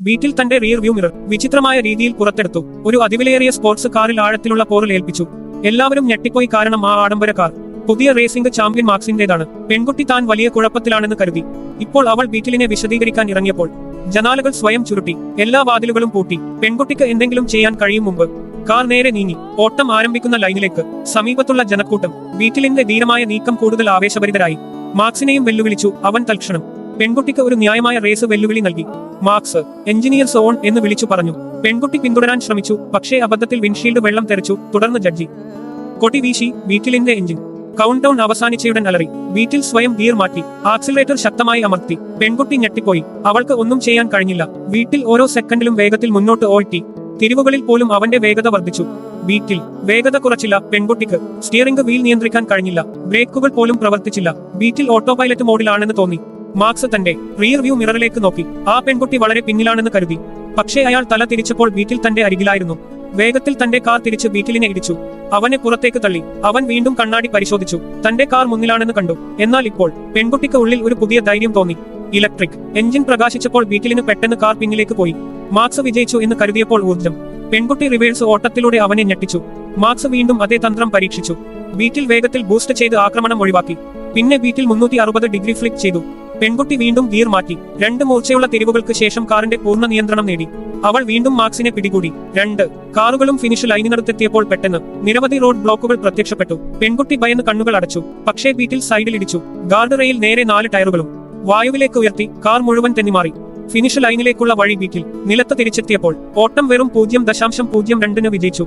ബീറ്റിൽ തന്റെ rear view mirror വിചിത്രമായ രീതിയിൽ പുറത്തെടുത്തു. ഒരു അതിവിലയേറിയ സ്പോർട്സ് കാറിൽ ആഴത്തിലുള്ള പോറൽ ഏൽപ്പിച്ചു. എല്ലാവരും ഞെട്ടിപ്പോയി, കാരണം ആ ആഡംബര കാർ പുതിയ റേസിംഗ് ചാമ്പ്യൻ മാർക്സിന്റേതാണ്. പെൺകുട്ടി താൻ വലിയ കുഴപ്പത്തിലാണെന്ന് കരുതി. ഇപ്പോൾ അവൾ ബീറ്റിലിനെ വിശദീകരിക്കാൻ ഇറങ്ങിയപ്പോൾ ജനാലകൾ സ്വയം ചുരുട്ടി, എല്ലാ വാതിലുകളും പൂട്ടി. പെൺകുട്ടിക്ക് എന്തെങ്കിലും ചെയ്യാൻ കഴിയും മുമ്പ് കാർ നേരെ നീങ്ങി ഓട്ടം ആരംഭിക്കുന്ന ലൈനിലേക്ക്. സമീപത്തുള്ള ജനക്കൂട്ടം ബീറ്റിലിന്റെ ധീരമായ നീക്കം കൂടുതൽ ആവേശഭരിതരായി. മാർക്സിനെയും വെല്ലുവിളിച്ചു അവൻ തൽക്ഷണം. പെൺകുട്ടിക്ക് ഒരു ന്യായമായ റേസ് വെല്ലുവിളി നൽകി. മാർക്സ് എഞ്ചിനീയർസ് ഓൺ എന്ന് വിളിച്ചു പറഞ്ഞു. പെൺകുട്ടി പിന്തുടരാൻ ശ്രമിച്ചു, പക്ഷേ അബദ്ധത്തിൽ വിൻഷീൽഡ് വെള്ളം തെറിച്ചു. തുടർന്ന് ജഡ്ജി കൊടി വീശി. ബീറ്റിലിന്റെ എഞ്ചിൻ കൗണ്ട് ഡൗൺ അവസാനിച്ചയുടൻ അലറി. ബീറ്റിൽ സ്വയം ഗിയർ മാറ്റി, ആക്സിലറേറ്റർ ശക്തമായി അമർത്തി. പെൺകുട്ടി ഞെട്ടിപ്പോയി. അവൾക്ക് ഒന്നും ചെയ്യാൻ കഴിഞ്ഞില്ല. വീട്ടിൽ ഓരോ സെക്കൻഡിലും വേഗത്തിൽ മുന്നോട്ട് ഓട്ടി. തിരിവുകളിൽ പോലും അവന്റെ വേഗത വർദ്ധിച്ചു. ബീറ്റിൽ വേഗത കുറച്ചില്ല. പെൺകുട്ടിക്ക് സ്റ്റിയറിംഗ് വീൽ നിയന്ത്രിക്കാൻ കഴിഞ്ഞില്ല. ബ്രേക്കുകൾ പോലും പ്രവർത്തിച്ചില്ല. ബീറ്റിൽ ഓട്ടോ പൈലറ്റ് മോഡിലാണെന്ന് തോന്നി. മാർക്സ് തന്റെ റിയർ വ്യൂ മിററിലേക്ക് നോക്കി. ആ പെൺകുട്ടി വളരെ പിന്നിലാണെന്ന് കരുതി. പക്ഷേ അയാൾ തല തിരിച്ചപ്പോൾ ബീറ്റിൽ തന്റെ അരികിലായിരുന്നു. വേഗത്തിൽ തന്റെ കാർ തിരിച്ച് ബീറ്റിലിനെ ഇടിച്ചു. അവനെ പുറത്തേക്ക് തള്ളി. അവൻ വീണ്ടും കണ്ണാടി പരിശോധിച്ചു. തന്റെ കാർ മുന്നിലാണെന്ന് കണ്ടു. എന്നാൽ ഇപ്പോൾ പെൺകുട്ടിക്ക് ഉള്ളിൽ ഒരു പുതിയ ധൈര്യം തോന്നി. ഇലക്ട്രിക് എഞ്ചിൻ പ്രകാശിച്ചപ്പോൾ ബീറ്റിലിന് പെട്ടെന്ന് കാർ പിന്നിലേക്ക് പോയി. മാർക്സ് വിജയിച്ചു എന്ന് കരുതിയപ്പോൾ ഊർജ്ജം. പെൺകുട്ടി റിവേഴ്സ് ഓട്ടത്തിലൂടെ അവനെ ഞെട്ടിച്ചു. മാർക്സ് വീണ്ടും അതേ തന്ത്രം പരീക്ഷിച്ചു. ബീറ്റിൽ വേഗത്തിൽ ബൂസ്റ്റ് ചെയ്ത് ആക്രമണം ഒഴിവാക്കി. പിന്നെ ബീറ്റിൽ 360 ഡിഗ്രി ഫ്ലിപ്പ് ചെയ്തു. പെൺകുട്ടി വീണ്ടും ഗിയർ മാറ്റി. 2 മൂർച്ചയുള്ള തിരിവുകൾക്ക് ശേഷം കാറിന്റെ പൂർണ്ണ നിയന്ത്രണം നേടി. അവൾ വീണ്ടും മാർക്സിനെ പിടികൂടി. 2 കാറുകളും ഫിനിഷ് ലൈനിനടുത്തെത്തിയപ്പോൾ പെട്ടെന്ന് നിരവധി റോഡ് ബ്ലോക്കുകൾ പ്രത്യക്ഷപ്പെട്ടു. പെൺകുട്ടി ഭയന്ന് കണ്ണുകൾ അടച്ചു. പക്ഷേ ബീറ്റിൽ സൈഡിൽ ഇടിച്ചു. ഗാർഡ് റെയിൽ നേരെ 4 ടയറുകളും വായുവിലേക്ക് ഉയർത്തി. കാർ മുഴുവൻ തെന്നിമാറി. ഫിനിഷ് ലൈനിലേക്കുള്ള വഴി ബീറ്റിൽ നിലത്ത് തിരിച്ചെത്തിയപ്പോൾ ഓട്ടം വെറും 0.02 വിജയിച്ചു.